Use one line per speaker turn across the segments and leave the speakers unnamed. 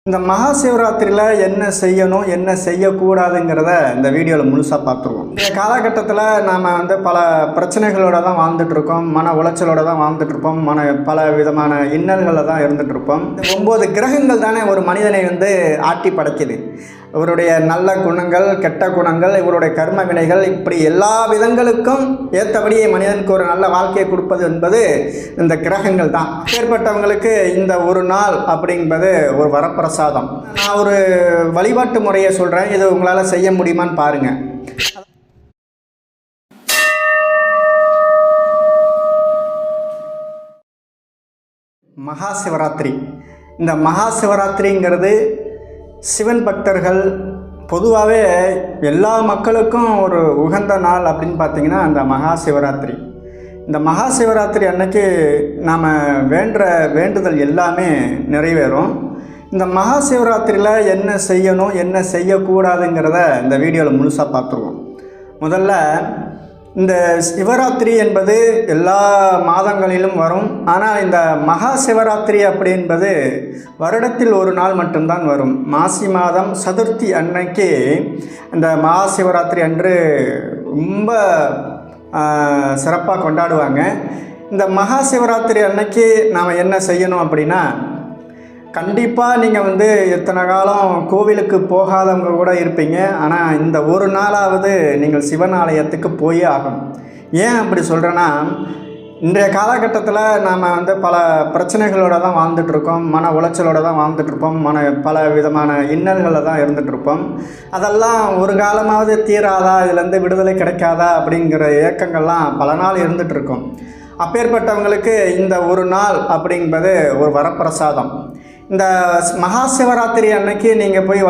இந்த மகா சிவராத்திரியில் என்ன செய்யணும் என்ன செய்யக்கூடாதுங்கிறத இந்த வீடியோவில் முழுசாக பார்த்துருவோம். இந்த காலகட்டத்தில் நாம் பல பிரச்சனைகளோடு தான் வாழ்ந்துட்டுருக்கோம், மன உளைச்சலோடு தான் வாழ்ந்துட்டுருப்போம், பல விதமான இன்னல்களில் தான் இருந்துகிட்ருப்போம். இந்த 9 கிரகங்கள் தானே ஒரு மனிதனை ஆட்டி படைக்குது. இவருடைய நல்ல குணங்கள், கெட்ட குணங்கள், இவருடைய கர்ம வினைகள், இப்படி எல்லா விதங்களுக்கும் ஏற்றபடியே மனிதனுக்கு ஒரு நல்ல வாழ்க்கையை கொடுப்பது என்பது இந்த கிரகங்கள் தான். ஏற்பட்டவங்களுக்கு இந்த ஒரு நாள் அப்படிங்கிறது ஒரு வரப்பிரசாதம். நான் ஒரு வழிபாட்டு முறையை சொல்கிறேன், இது உங்களால் செய்ய முடியுமான்னு பாருங்கள். மகா சிவராத்திரி. இந்த மகா சிவராத்திரிங்கிறது சிவன் பக்தர்கள் பொதுவாகவே எல்லா மக்களுக்கும் ஒரு உகந்த நாள் அப்படின்னு பார்த்திங்கன்னா அந்த மகா சிவராத்திரி. இந்த மகா சிவராத்திரி அன்னைக்கு நாம் வேண்டுதல் எல்லாமே நிறைவேறும். இந்த மகா சிவராத்திரியில் என்ன செய்யணும் என்ன செய்யக்கூடாதுங்கிறத இந்த வீடியோவில் முழுசாக பார்த்துருவோம். முதல்ல இந்த சிவராத்திரி என்பது எல்லா மாதங்களிலும் வரும். ஆனால் இந்த மகா சிவராத்திரி அப்படி என்பது வருடத்தில் ஒரு நாள் மட்டும்தான் வரும். மாசி மாதம் சதுர்த்தி அன்னைக்கு இந்த மகா சிவராத்திரி அன்று ரொம்ப சிறப்பாக கொண்டாடுவாங்க. இந்த மகா சிவராத்திரி அன்னைக்கு நாம் என்ன செய்யணும் அப்படின்னா, கண்டிப்பாக நீங்கள் எத்தனை காலம் கோவிலுக்கு போகாதவங்க கூட இருப்பீங்க. ஆனால் இந்த ஒரு நாளாவது நீங்கள் சிவன் ஆலயத்துக்கு போயே ஆகணும். ஏன் அப்படி சொல்கிறேன்னா, இன்றைய காலகட்டத்தில் நாம் பல பிரச்சனைகளோடு தான் வாழ்ந்துட்டுருக்கோம், மன உளைச்சலோடு தான் வாழ்ந்துட்டுருப்போம், பல விதமான இன்னல்களில் தான் இருந்துகிட்ருப்போம். அதெல்லாம் ஒரு காலமாவது தீராதா, இதுலேருந்து விடுதலை கிடைக்காதா அப்படிங்கிற ஏக்கங்கள்லாம் பல நாள் இருந்துகிட்ருக்கோம். அப்பேற்பட்டவங்களுக்கு இந்த ஒரு நாள் அப்படிங்கிறது ஒரு வரப்பிரசாதம். இந்த மகா சிவராத்திரி அன்னைக்கு நீங்கள் போய்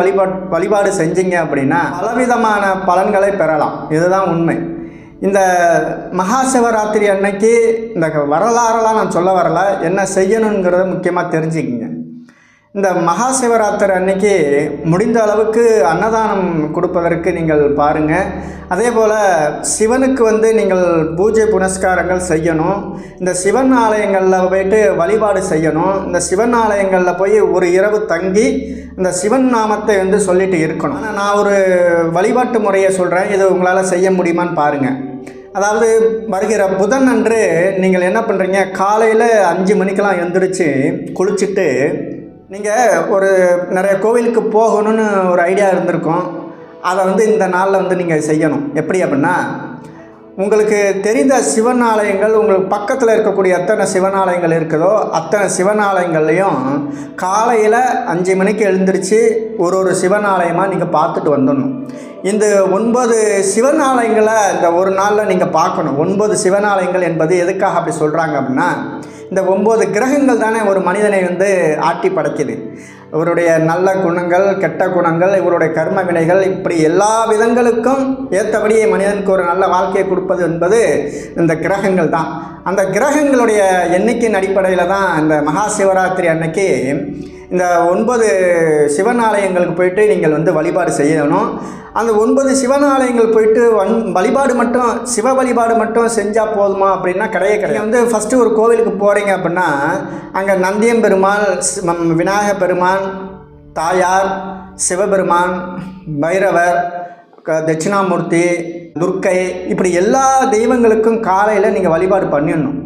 வழிபாடு செஞ்சீங்க அப்படின்னா பலவிதமான பலன்களை பெறலாம். இதுதான் உண்மை. இந்த மகா சிவராத்திரி அன்னைக்கு இந்த வரலாறெல்லாம் நான் சொல்ல வரல, என்ன செய்யணுங்கிறத முக்கியமாக தெரிஞ்சுக்கிங்க. இந்த மகா சிவராத்திரி அன்னைக்கு முடிந்த அளவுக்கு அன்னதானம் கொடுப்பதற்கு நீங்கள் பாருங்கள். அதே போல் சிவனுக்கு நீங்கள் பூஜை புனஸ்காரங்கள் செய்யணும். இந்த சிவன் ஆலயங்களில் போய்ட்டு வழிபாடு செய்யணும். இந்த சிவன் ஆலயங்களில் போய் ஒரு இரவு தங்கி இந்த சிவன் நாமத்தை சொல்லிட்டு இருக்கணும். ஆனால் நான் ஒரு வழிபாட்டு முறையை சொல்கிறேன், இது உங்களால் செய்ய முடியுமான்னு பாருங்கள். அதாவது வருகிற புதன் அன்று நீங்கள் என்ன பண்ணுறீங்க, காலையில் 5 மணிக்கெல்லாம் எழுந்திரிச்சு குளிச்சுட்டு நீங்கள் ஒரு நிறைய கோவிலுக்கு போகணும்னு ஒரு ஐடியா இருந்திருக்கும். அதை இந்த நாளில் நீங்கள் செய்யணும். எப்படி அப்படின்னா, உங்களுக்கு தெரிந்த சிவன் ஆலயங்கள், உங்களுக்கு பக்கத்தில் இருக்கக்கூடிய எத்தனை சிவன் ஆலயங்கள் இருக்குதோ அத்தனை சிவன் ஆலயங்கள்லையும் காலையில் 5 மணிக்கு எழுந்திரிச்சு ஒரு சிவன் ஆலயமாக நீங்கள் பார்த்துட்டு வந்துடணும். இந்த 9 சிவன் ஆலயங்களை இந்த ஒரு நாளில் நீங்கள் பார்க்கணும். 9 சிவன் ஆலயங்கள் என்பது எதுக்காக அப்படி சொல்கிறாங்க அப்படின்னா, இந்த 9 கிரகங்கள் தானே ஒரு மனிதனை ஆட்டி படைக்குது. இவருடைய நல்ல குணங்கள், கெட்ட குணங்கள், இவருடைய கர்ம வினைகள், இப்படி எல்லா விதங்களுக்கும் ஏற்றபடியே மனிதனுக்கு ஒரு நல்ல வாழ்க்கையை கொடுப்பது என்பது இந்த கிரகங்கள் தான். அந்த கிரகங்களுடைய எண்ணிக்கையின் அடிப்படையில் தான் இந்த மகா சிவராத்திரி அன்னைக்கு இந்த 9 சிவன் ஆலயங்களுக்கு போயிட்டு நீங்கள் வழிபாடு செய்யணும். அந்த 9 சிவன் ஆலயங்கள் போயிட்டு வழிபாடு மட்டும், சிவ வழிபாடு மட்டும் செஞ்சால் போதுமா அப்படின்னா கிடையாது. நீங்கள் ஃபஸ்ட்டு ஒரு கோவிலுக்கு போகிறீங்க அப்படின்னா அங்கே நந்தியம் பெருமாள், விநாயகர் பெருமான், தாயார், சிவபெருமான், பைரவர், தட்சிணாமூர்த்தி, துர்க்கை, இப்படி எல்லா தெய்வங்களுக்கும் காலையில் நீங்கள் வழிபாடு பண்ணிடணும்.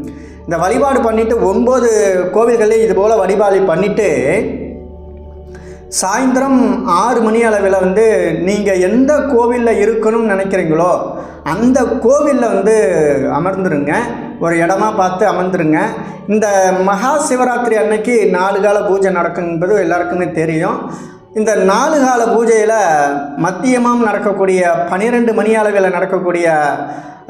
இந்த வழிபாடு பண்ணிவிட்டு 9 கோவில்களையும் இது போல் வழிபாடு பண்ணிவிட்டு சாயந்தரம் 6 மணி அளவில் நீங்கள் எந்த கோவிலில் இருக்கணும்னு நினைக்கிறீங்களோ அந்த கோவிலில் அமர்ந்துருங்க. ஒரு இடமா பார்த்து அமர்ந்துருங்க. இந்த மகா சிவராத்திரி அன்னைக்கு 4 கால பூஜை நடக்கும் என்பது எல்லாருக்குமே தெரியும். இந்த 4 கால பூஜையில் மத்தியமாக நடக்கக்கூடிய 12 மணி அளவில் நடக்கக்கூடிய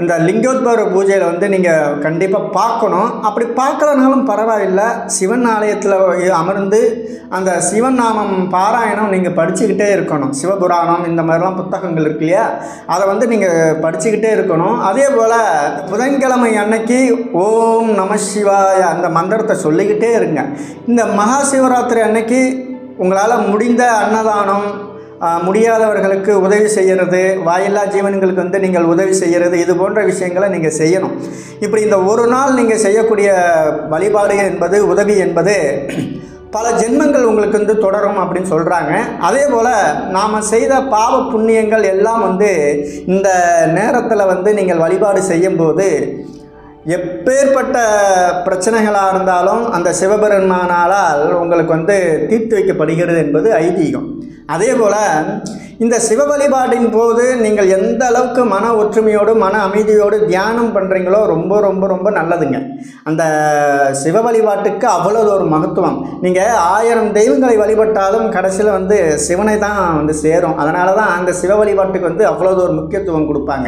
இந்த லிங்கோத்பவ பூஜையில் நீங்கள் கண்டிப்பாக பார்க்கணும். அப்படி பார்க்கலனாலும் பரவாயில்லை, சிவன் ஆலயத்தில் அமர்ந்து அந்த சிவன் நாமம் பாராயணம் நீங்கள் படிச்சுக்கிட்டே இருக்கணும். சிவபுராணம் இந்த மாதிரிலாம் புத்தகங்கள் இருக்கு இல்லையா, அதை நீங்கள் படிச்சுக்கிட்டே இருக்கணும். அதே போல் புதன்கிழமை அன்னைக்கு ஓம் நம சிவாய அந்த மந்திரத்தை சொல்லிக்கிட்டே இருங்க. இந்த மகா சிவராத்திரி அன்னைக்கு உங்களால் முடிந்த அன்னதானம், முடியாதவர்களுக்கு உதவி செய்கிறது, வாயில்லா ஜீவன்களுக்கு நீங்கள் உதவி செய்கிறது, இது போன்ற விஷயங்களை நீங்கள் செய்யணும். இப்படி இந்த ஒரு நாள் நீங்கள் செய்யக்கூடிய வழிபாடு என்பது, உதவி என்பது பல ஜென்மங்கள் உங்களுக்கு வந்து தொடரும் அப்படின்னு சொல்கிறாங்க. அதே போல் நாம் செய்த பாவ புண்ணியங்கள் எல்லாம் வந்து இந்த நேரத்தில் வந்து நீங்கள் வழிபாடு செய்யும்போது எப்பேற்பட்ட பிரச்சனைகளாக இருந்தாலும் அந்த சிவபெருமானால் உங்களுக்கு வந்து தீர்த்து வைக்கப்படுகிறது என்பது ஐதீகம். அதே போல் இந்த சிவ வழிபாட்டின் போது நீங்கள் எந்த அளவுக்கு மன ஒற்றுமையோடு மன அமைதியோடு தியானம் பண்ணுறீங்களோ ரொம்ப ரொம்ப ரொம்ப நல்லதுங்க. அந்த சிவ வழிபாட்டுக்கு அவ்வளோ ஒரு மகத்துவம். நீங்கள் 1000 தெய்வங்களை வழிபட்டாலும் கடைசியில் வந்து சிவனை தான் வந்து சேரும். அதனால தான் அந்த சிவ வழிபாட்டுக்கு வந்து அவ்வளோ ஒரு முக்கியத்துவம் கொடுப்பாங்க.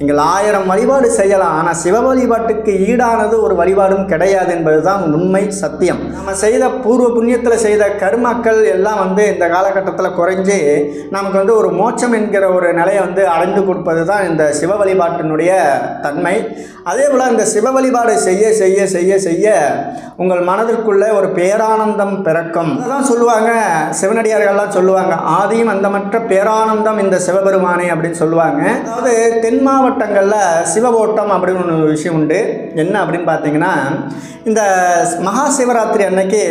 நீங்கள் 1000 வழிபாடு செய்யலாம், ஆனால் சிவ வழிபாட்டுக்கு ஈடானது ஒரு வழிபாடும் கிடையாது என்பது தான் உண்மை, சத்தியம். நம்ம செய்த பூர்வ புண்ணியத்தில் செய்த கர்மாக்கள் எல்லாம் வந்து இந்த காலகட்டத்தில் குறைஞ்சி நமக்கு வந்து ஒரு மோட்சம் என்கிற ஒரு நிலையை வந்து அடைந்து கொடுப்பது தான் இந்த சிவ வழிபாட்டினுடைய தன்மை. அதே போல் இந்த சிவ வழிபாடு செய்ய செய்ய செய்ய செய்ய உங்கள் மனதிற்குள்ளே ஒரு பேரானந்தம் பிறக்கும். அதான் சொல்லுவாங்க, சிவனடியார்கள்லாம் சொல்லுவாங்க, ஆதியும் அந்தமற்ற பேரானந்தம் இந்த சிவபெருமானே அப்படின்னு சொல்லுவாங்க. அதாவது தென் மாவட்டங்களில் சிவ ஓட்டம் அப்படின்னு ஒரு விஷயம் உண்டு. என்ன அப்படின்னு பார்த்தீங்கன்னா, இந்த மகா சிவராத்திரி அன்னைக்கு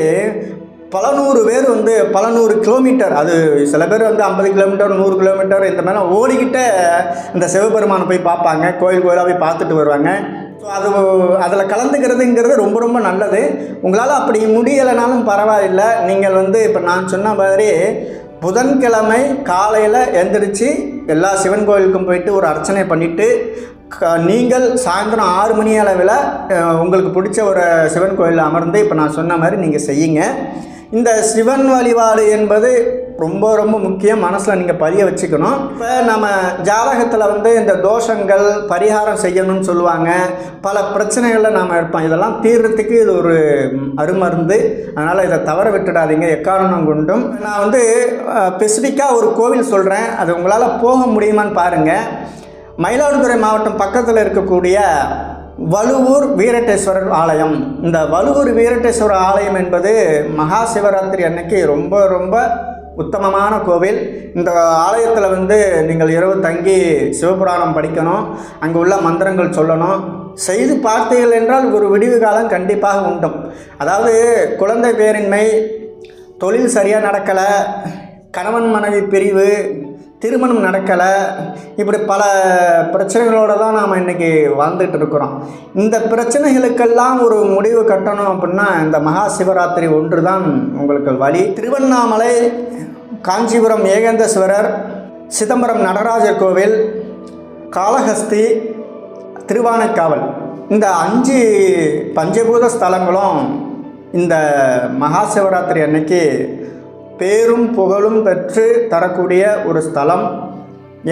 பல நூறு பேர் வந்து பல 100 கிலோமீட்டர், அது சில பேர் வந்து 50 கிலோமீட்டர் 100 கிலோமீட்டர் இந்த மாதிரிலாம் ஓடிக்கிட்ட இந்த சிவபெருமானை போய் பார்ப்பாங்க, கோயில் கோயிலாக போய் பார்த்துட்டு வருவாங்க. ஸோ அதில் கலந்துக்கிறதுங்கிறது ரொம்ப ரொம்ப நல்லது. உங்களால் அப்படி முடியலைனாலும் பரவாயில்லை, நீங்கள் வந்து இப்போ நான் சொன்ன மாதிரி புதன்கிழமை காலையில் எழுந்திரிச்சு எல்லா சிவன் கோயிலுக்கும் போயிட்டு ஒரு அர்ச்சனை பண்ணிவிட்டு நீங்கள் சாயந்தரம் 6 மணி அளவில் உங்களுக்கு பிடிச்ச ஒரு சிவன் கோயிலில் அமர்ந்து இப்போ நான் சொன்ன மாதிரி நீங்கள் செய்யுங்க. இந்த சிவன் வழிபாடு என்பது ரொம்ப ரொம்ப முக்கியம், மனசில் நீங்கள் பதிய வச்சுக்கணும். இப்போ நம்ம ஜாதகத்தில் வந்து இந்த தோஷங்கள் பரிகாரம் செய்யணும்னு சொல்லுவாங்க, பல பிரச்சனைகளில் நாம் இருப்போம். இதெல்லாம் தீர்றதுக்கு இது ஒரு அருமருந்து. அதனால் இதை தவற விட்டுடாதீங்க எக்காரணம் கொண்டும். நான் வந்து ஸ்பெசிஃபிக்காக ஒரு கோவில் சொல்கிறேன், அது உங்களால் போக முடியுமான்னு பாருங்கள். மயிலாடுதுறை மாவட்டம் பக்கத்தில் இருக்கக்கூடிய வழுவூர் வீரட்டேஸ்வரர் ஆலயம். இந்த வழுவூர் வீரட்டேஸ்வரர் ஆலயம் என்பது மகா சிவராத்திரி அன்னைக்கு ரொம்ப ரொம்ப உத்தமமான கோவில். இந்த ஆலயத்தில் வந்து நீங்கள் இரவு தங்கி சிவபுராணம் படிக்கணும், அங்கே உள்ள மந்திரங்கள் சொல்லணும். செய்து பார்த்தீர்கள் என்றால் ஒரு விடிவு காலம் கண்டிப்பாக உண்டும். அதாவது குழந்தை பேரின்மை, தொழில் சரியாக நடக்கலை, கணவன் மனைவி பிரிவு, திருமணம் நடக்கலை, இப்படி பல பிரச்சனைகளோடு தான் நாம் இன்றைக்கி வாழ்ந்துட்டு இருக்கிறோம். இந்த பிரச்சனைகளுக்கெல்லாம் ஒரு முடிவு கட்டணும் அப்படின்னா இந்த மகா சிவராத்திரி ஒன்று தான் உங்களுக்கு வழி. திருவண்ணாமலை, காஞ்சிபுரம் ஏகாந்தேஸ்வரர், சிதம்பரம் நடராஜர் கோவில், காளஹஸ்தி, திருவானைக்காவல், இந்த 5 பஞ்சபூத ஸ்தலங்களும் இந்த மகா சிவராத்திரி அன்னைக்கு பேரும் புகழும் பெற்று தரக்கூடிய ஒரு ஸ்தலம்.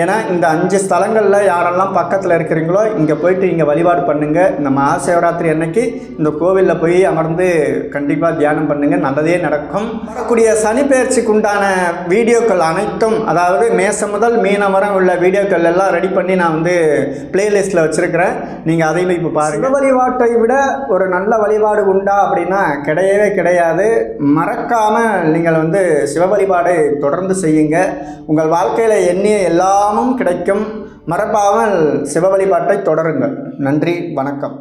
ஏன்னா இந்த 5 ஸ்தலங்களில் யாரெல்லாம் பக்கத்தில் இருக்கிறீங்களோ இங்கே போயிட்டு இங்கே வழிபாடு பண்ணுங்கள். இந்த மகா சிவராத்திரி அன்னைக்கு இந்த கோவிலில் போய் அமர்ந்து கண்டிப்பாக தியானம் பண்ணுங்கள், நல்லதே நடக்கும். வரக்கூடிய சனி பெயர்ச்சிக்கு உண்டான வீடியோக்கள் அனைத்தும், அதாவது மேசம் முதல் மீனம் வரை உள்ள வீடியோக்கள் எல்லாம் ரெடி பண்ணி நான் வந்து பிளேலிஸ்ட்டில் வச்சுருக்கிறேன், நீங்கள் அதையும் இப்போ பாருங்கள். சிவ வழிபாட்டை விட ஒரு நல்ல வழிபாடு உண்டா அப்படின்னா கிடையவே கிடையாது. மறக்காமல் நீங்கள் வந்து சிவ வழிபாடு தொடர்ந்து செய்யுங்க. உங்கள் வாழ்க்கையில் எண்ணிய எல்லாமும் கிடைக்கும். மறப்பாமல் சிவ வழிபாட்டை தொடருங்கள். நன்றி, வணக்கம்.